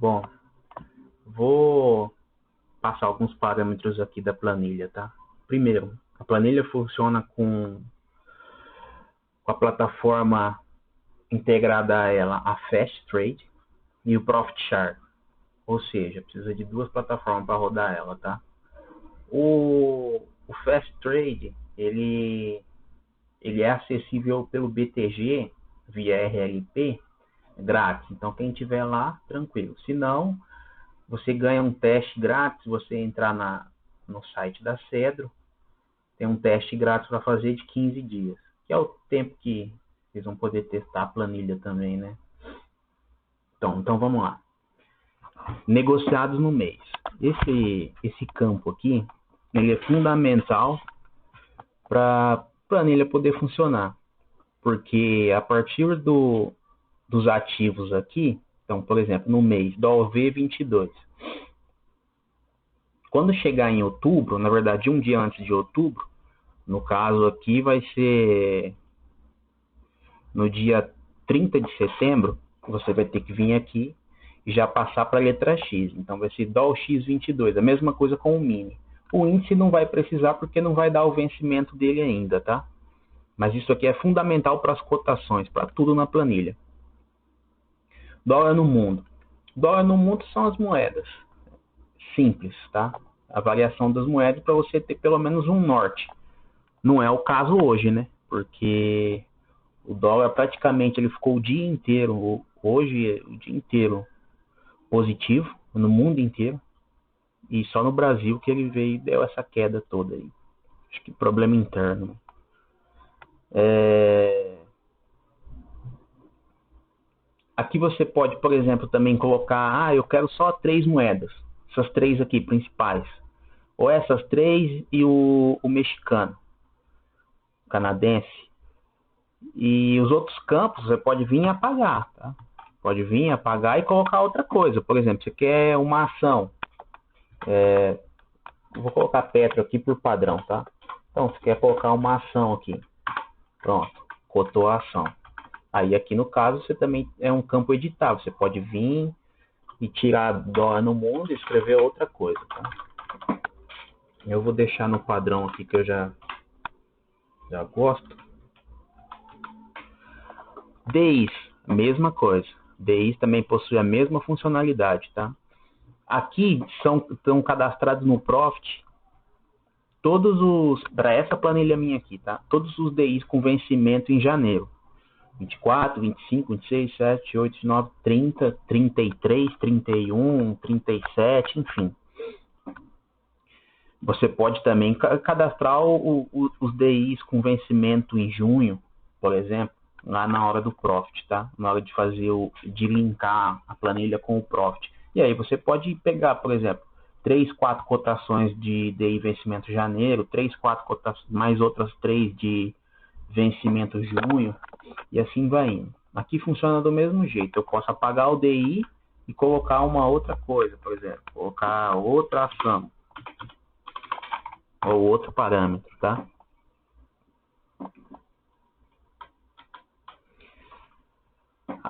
Bom, vou passar alguns parâmetros aqui da planilha, tá? Primeiro, a planilha funciona com a plataforma integrada a ela, a Fast Trade e o Profit Chart. Ou seja, precisa de duas plataformas para rodar ela, tá? O Fast Trade, ele é acessível pelo BTG via RLP grátis. Então, quem tiver lá, tranquilo. Se não, você ganha um teste grátis. Você entrar no site da Cedro, tem um teste grátis para fazer de 15 dias, que é o tempo que vocês vão poder testar a planilha também, né? Então vamos lá. Negociados no mês. Esse campo aqui, ele é fundamental para a planilha poder funcionar, porque a partir dos ativos aqui, então, por exemplo, no mês do OV22, quando chegar em outubro, na verdade, um dia antes de outubro, no caso aqui vai ser no dia 30 de setembro, você vai ter que vir aqui e já passar para a letra X. Então vai ser DOL X22, a mesma coisa com o mini. O índice não vai precisar porque não vai dar o vencimento dele ainda, tá? Mas isso aqui é fundamental para as cotações, para tudo na planilha. Dólar no mundo. Dólar no mundo são as moedas. Simples, tá? A variação das moedas para você ter pelo menos um norte. Não é o caso hoje, né? Porque o dólar praticamente ele ficou o dia inteiro, hoje o dia inteiro positivo, no mundo inteiro. E só no Brasil que ele veio e deu essa queda toda aí. Acho que problema interno. Aqui você pode, por exemplo, também colocar, eu quero só 3 moedas. Essas 3 aqui, principais. Ou essas 3 e o mexicano, canadense. E os outros campos você pode vir e apagar, tá? Pode vir, apagar e colocar outra coisa. Por exemplo, você quer uma ação. Vou colocar Petro aqui por padrão, tá? Então, você quer colocar uma ação aqui. Pronto, cotou a ação. Aí aqui no caso, você também é um campo editável. Você pode vir e tirar dólar no mundo e escrever outra coisa, tá? Eu vou deixar no padrão aqui que eu já gosto. DIs, mesma coisa. DIs também possui a mesma funcionalidade, tá? Aqui estão cadastrados no Profit para essa planilha minha aqui, tá? Todos os DIs com vencimento em janeiro. 24, 25, 26, 7, 8, 9, 30, 33, 31, 37, enfim. Você pode também cadastrar os DIs com vencimento em junho, por exemplo, lá na hora do Profit, tá? Na hora de linkar a planilha com o Profit. E aí você pode pegar, por exemplo, 3, 4 cotações de DI vencimento janeiro, 3, 4 cotações, mais outras 3 de vencimento junho, e assim vai indo. Aqui funciona do mesmo jeito. Eu posso apagar o DI e colocar uma outra coisa, por exemplo, colocar outra ação ou outro parâmetro, tá?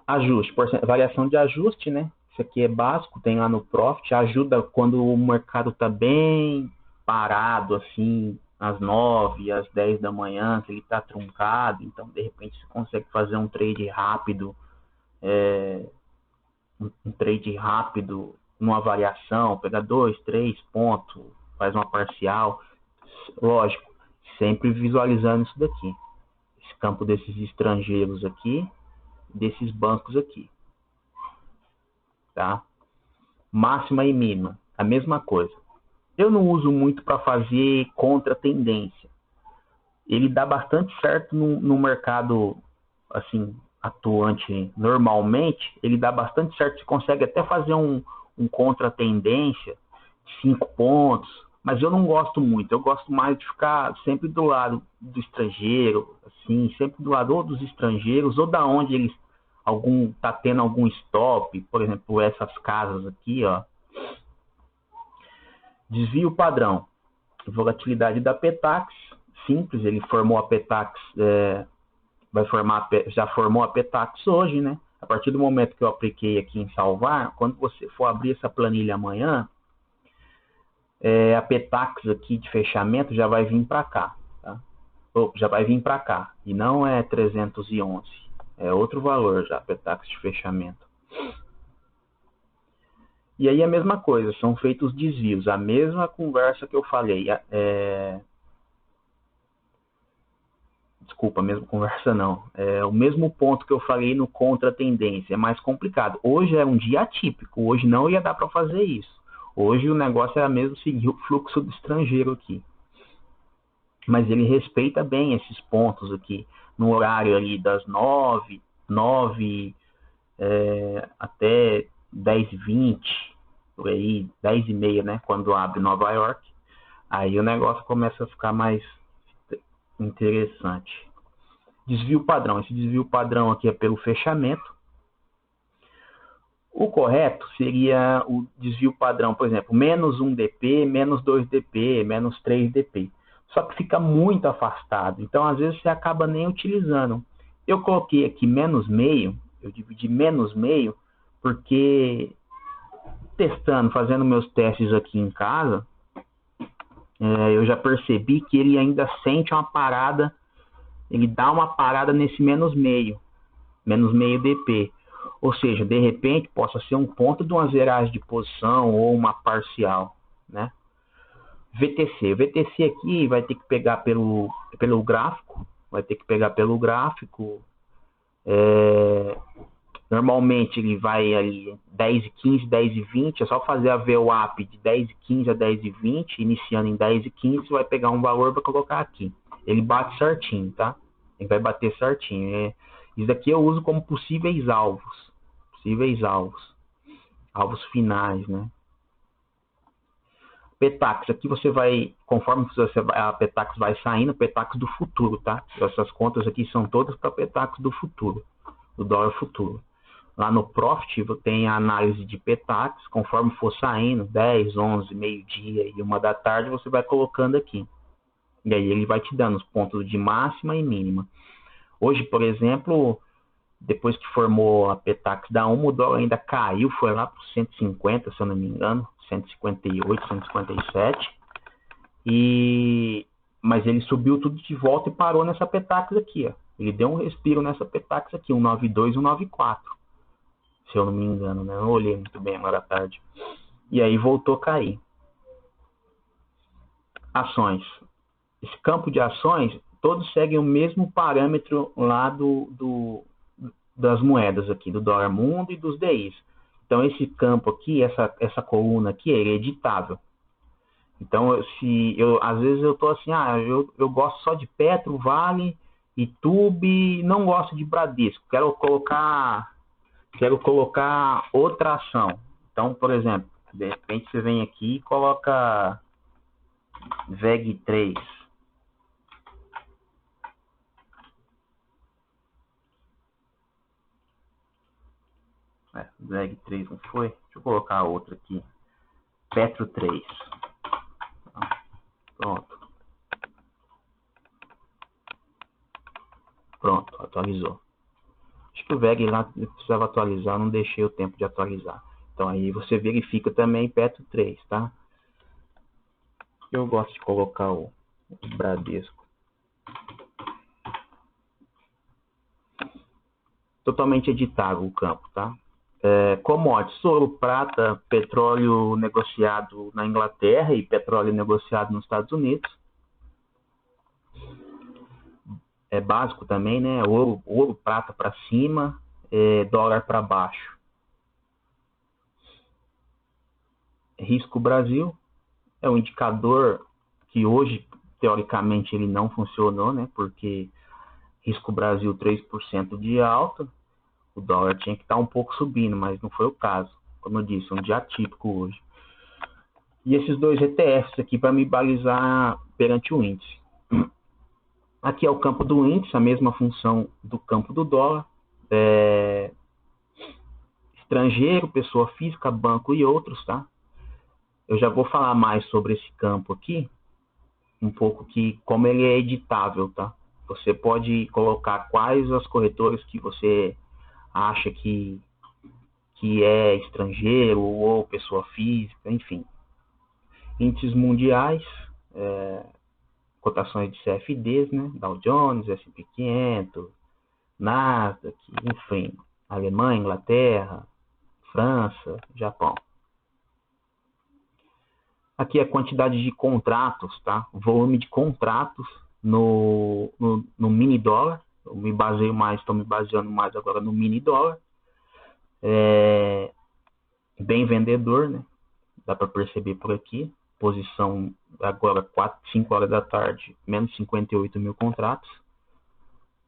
Ajuste, variação de ajuste, né? Isso aqui é básico, tem lá no Profit, ajuda quando o mercado está bem parado, assim, às 9, às 10 da manhã, que ele está truncado, então de repente você consegue fazer um trade rápido, numa variação, pegar 2, 3 pontos, faz uma parcial, lógico, sempre visualizando isso daqui, esse campo desses estrangeiros aqui, desses bancos aqui, tá? Máxima e mínima, a mesma coisa. Eu não uso muito para fazer contra tendência. Ele dá bastante certo no mercado assim atuante normalmente. Ele dá bastante certo. Você consegue até fazer um contra tendência de 5 pontos. Mas eu não gosto muito. Eu gosto mais de ficar sempre do lado do estrangeiro, assim, sempre do lado ou dos estrangeiros ou da onde eles tá tendo algum stop. Por exemplo, essas casas aqui, ó. Desvio padrão, volatilidade da Petax, simples, ele formou a Petax, já formou a Petax hoje, né? A partir do momento que eu apliquei aqui em salvar, quando você for abrir essa planilha amanhã, a Petax aqui de fechamento já vai vir para cá, tá? Já vai vir para cá, e não é 311, é outro valor já, Petax de fechamento. E aí a mesma coisa, são feitos desvios, a mesma conversa que eu falei, desculpa, a mesma conversa não, é o mesmo ponto que eu falei no contra-tendência, é mais complicado. Hoje é um dia atípico, hoje não ia dar para fazer isso. Hoje o negócio era mesmo seguir o fluxo do estrangeiro aqui. Mas ele respeita bem esses pontos aqui, no horário ali das 9 até 10h20, por aí, 10h30, né, quando abre Nova York. Aí o negócio começa a ficar mais interessante. Desvio padrão. Esse desvio padrão aqui é pelo fechamento. O correto seria o desvio padrão, por exemplo, menos 1 dp, menos 2 dp, menos 3 dp. Só que fica muito afastado. Então, às vezes, você acaba nem utilizando. Eu coloquei aqui menos meio, eu dividi menos meio, porque testando, fazendo meus testes aqui em casa, eu já percebi que ele ainda sente uma parada, ele dá uma parada nesse menos meio dp. Ou seja, de repente, possa ser um ponto de uma zeragem de posição ou uma parcial, né? VTC. O VTC aqui vai ter que pegar pelo gráfico, normalmente ele vai ali 10h15, 10h20, é só fazer a VWAP de 10h15 a 10h20, iniciando em 10h15, vai pegar um valor para colocar aqui. Ele bate certinho, tá? Ele vai bater certinho. Isso daqui eu uso como possíveis alvos finais, né? Petax, aqui você vai, conforme a Petax vai saindo, Petax do futuro, tá? Essas contas aqui são todas para Petax do futuro, do dólar futuro. Lá no Profit tem a análise de Petax, conforme for saindo, 10, 11, meio-dia e 1 da tarde, você vai colocando aqui. E aí ele vai te dando os pontos de máxima e mínima. Hoje, por exemplo, depois que formou a Petax da 1, o dólar ainda caiu, foi lá para 150, se eu não me engano, 158, 157. Mas ele subiu tudo de volta e parou nessa Petax aqui, ó. Ele deu um respiro nessa Petax aqui, 192, 194, se eu não me engano, né? Eu não olhei muito bem agora à tarde. E aí voltou a cair. Ações. Esse campo de ações, todos seguem o mesmo parâmetro lá das moedas aqui, do dólar mundo e dos DIs. Então, esse campo aqui, essa coluna aqui, é editável. Então, às vezes eu tô assim, eu gosto só de Petro, Vale, Itube, não gosto de Bradesco, quero colocar outra ação. Então, por exemplo, de repente você vem aqui e coloca VEG3. VEG3 não foi? Deixa eu colocar outra aqui. Petro 3. Pronto, atualizou. Acho que o VEG lá precisava atualizar, não deixei o tempo de atualizar. Então aí você verifica também Petro 3, tá? Eu gosto de colocar o Bradesco. Totalmente editável o campo, tá? Commodities, ouro, prata, petróleo negociado na Inglaterra e petróleo negociado nos Estados Unidos. É básico também, né? Ouro, prata para cima, dólar para baixo. Risco Brasil é um indicador que hoje, teoricamente, ele não funcionou, né? Porque Risco Brasil 3% de alta, o dólar tinha que estar um pouco subindo, mas não foi o caso. Como eu disse, um dia atípico hoje. E esses dois ETFs aqui para me balizar perante o índice. Aqui é o campo do índice, a mesma função do campo do dólar. Estrangeiro, pessoa física, banco e outros, tá? Eu já vou falar mais sobre esse campo aqui, um pouco como ele é editável, tá? Você pode colocar quais as corretoras que você acha que é estrangeiro ou pessoa física, enfim. Índices mundiais, cotações de CFDs, né? Dow Jones, S&P 500, Nasdaq, enfim, Alemanha, Inglaterra, França, Japão. Aqui a quantidade de contratos, tá? O volume de contratos no mini dólar. Eu estou me baseando mais agora no mini dólar. Bem vendedor, né? Dá para perceber por aqui. Posição agora 5 horas da tarde, menos 58 mil contratos.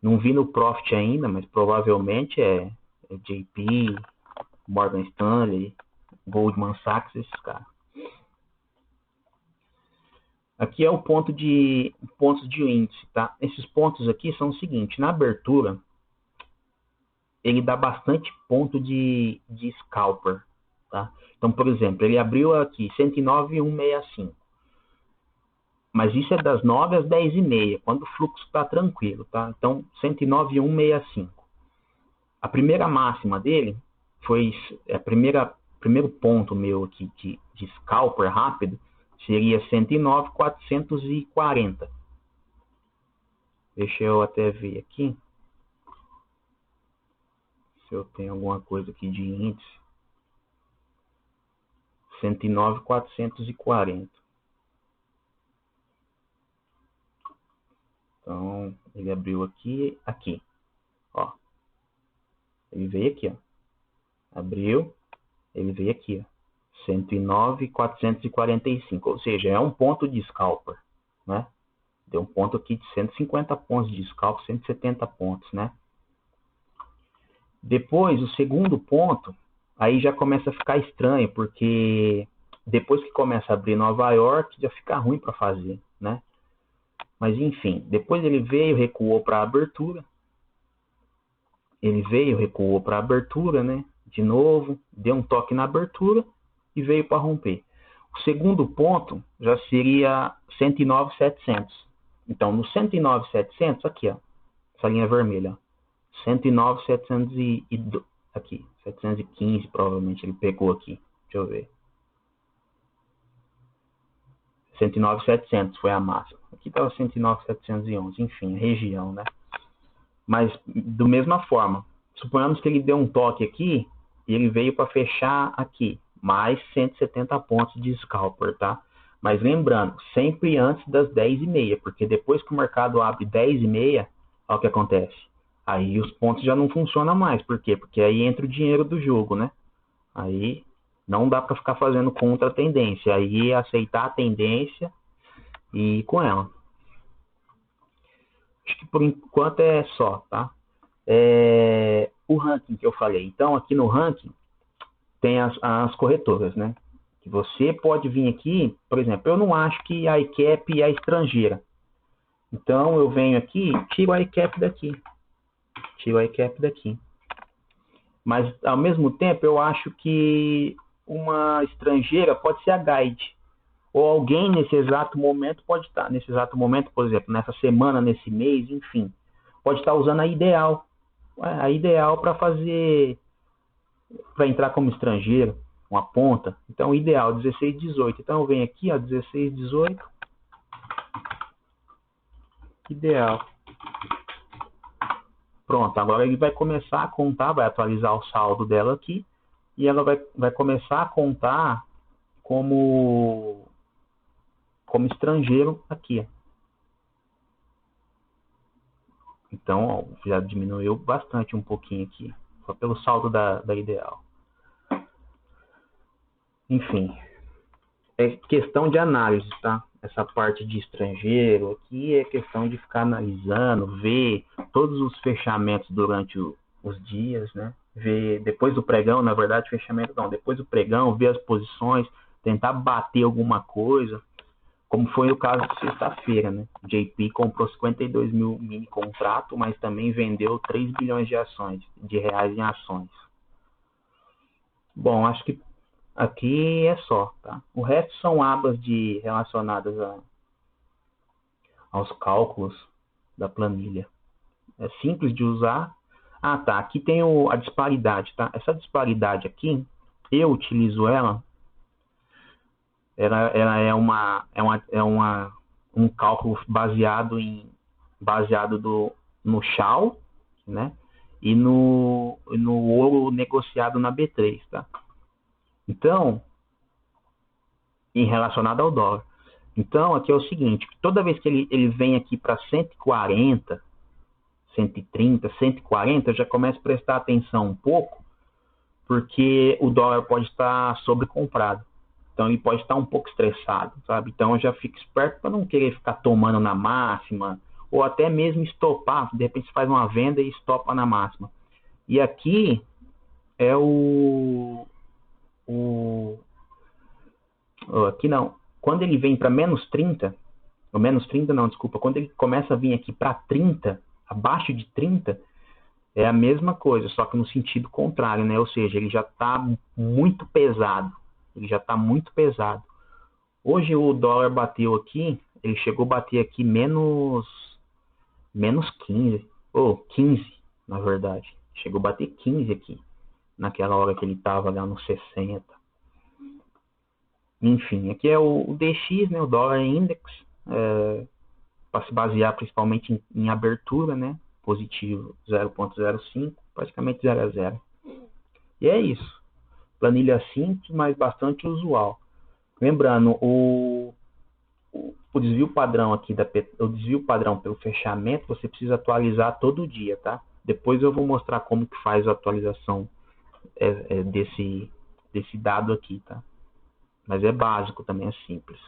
Não vi no Profit ainda, mas provavelmente é JP, Morgan Stanley, Goldman Sachs, esses caras. Aqui é o pontos de índice, tá? Esses pontos aqui são o seguinte: na abertura, ele dá bastante ponto de scalper, tá? Então, por exemplo, ele abriu aqui 109,165. Mas isso é das 9 às 10h30, quando o fluxo está tranquilo, tá? Então, 109,165. A primeira máxima dele foi primeiro ponto meu aqui de scalper rápido, seria 109,440. Deixa eu até ver aqui se eu tenho alguma coisa aqui de índice. 109,440. Então, ele abriu aqui, ó. Ele veio aqui, ó. Abriu, ele veio aqui, ó. 109,445, ou seja, é um ponto de scalper, né? Deu um ponto aqui de 150 pontos de scalper, 170 pontos, né? Depois, o segundo ponto, aí já começa a ficar estranho, porque depois que começa a abrir Nova York, já fica ruim para fazer, né? Mas enfim, depois ele veio, recuou para a abertura. Ele veio, recuou para a abertura, né? De novo, deu um toque na abertura e veio para romper. O segundo ponto já seria 109,700. Então, no 109,700, aqui, ó, essa linha vermelha, ó, 109,700 aqui, 715 provavelmente ele pegou aqui. Deixa eu ver. 109,700 foi a máxima. Aqui estava 109,711, enfim, a região, né? Mas, da mesma forma, suponhamos que ele deu um toque aqui e ele veio para fechar aqui, mais 170 pontos de scalper, tá? Mas lembrando, sempre antes das 10h30, porque depois que o mercado abre 10h30, olha o que acontece. Aí os pontos já não funcionam mais. Por quê? Porque aí entra o dinheiro do jogo, né? Aí não dá para ficar fazendo contra a tendência. Aí é aceitar a tendência e ir com ela. Acho que por enquanto é só, tá? O ranking que eu falei. Então, aqui no ranking, tem as corretoras, né? Que você pode vir aqui, por exemplo, eu não acho que a ICAP é estrangeira. Então, eu venho aqui, tiro a ICAP daqui. Mas, ao mesmo tempo, eu acho que uma estrangeira pode ser a Guide. Ou alguém nesse exato momento pode estar, nesse exato momento, por exemplo, nessa semana, nesse mês, enfim, pode estar usando a Ideal. A Ideal para entrar como estrangeiro, uma ponta. Então, Ideal, 16,18. Então, eu venho aqui, ó, 16,18. Ideal. Pronto, agora ele vai começar a contar, vai atualizar o saldo dela aqui, e ela vai começar a contar como estrangeiro aqui. Então, ó, já diminuiu bastante um pouquinho aqui, só pelo saldo da Ideal. Enfim, é questão de análise, tá? Essa parte de estrangeiro aqui é questão de ficar analisando, ver todos os fechamentos durante os dias, né? Ver depois do pregão, na verdade, fechamento não, depois do pregão, ver as posições, tentar bater alguma coisa, como foi no caso de sexta-feira, né? JP comprou 52 mil mini contrato, mas também vendeu 3 bilhões de reais em ações. Bom, acho que aqui é só, tá? O resto são abas relacionadas aos cálculos da planilha. É simples de usar. Ah, tá. Aqui tem a disparidade, tá? Essa disparidade aqui, eu utilizo ela um cálculo baseado no Shao, né? E no ouro negociado na B3, tá? Então, em relacionado ao dólar. Então, aqui é o seguinte, toda vez que ele vem aqui para 140, 130, 140, eu já começo a prestar atenção um pouco, porque o dólar pode estar sobrecomprado. Então ele pode estar um pouco estressado, sabe? Então eu já fico esperto para não querer ficar tomando na máxima, ou até mesmo estopar, de repente você faz uma venda e estopa na máxima. E aqui é o aqui não. Quando ele vem para menos 30, ou menos 30 não, desculpa, quando ele começa a vir aqui para 30, abaixo de 30, é a mesma coisa, só que no sentido contrário, né? Ou seja, ele já está muito pesado. Ele já está muito pesado. Hoje o dólar bateu aqui, ele chegou a bater aqui menos 15, ou 15, na verdade. Chegou a bater 15 aqui, naquela hora que ele estava lá nos 60. Enfim, aqui é o DX, né, o dólar index, para se basear principalmente em abertura, né, positivo 0,05, praticamente 0 a 0. E é isso. Planilha simples, mas bastante usual. Lembrando, o desvio padrão aqui o desvio padrão pelo fechamento, você precisa atualizar todo dia, tá? Depois eu vou mostrar como que faz a atualização desse dado aqui, tá? Mas é básico também, é simples.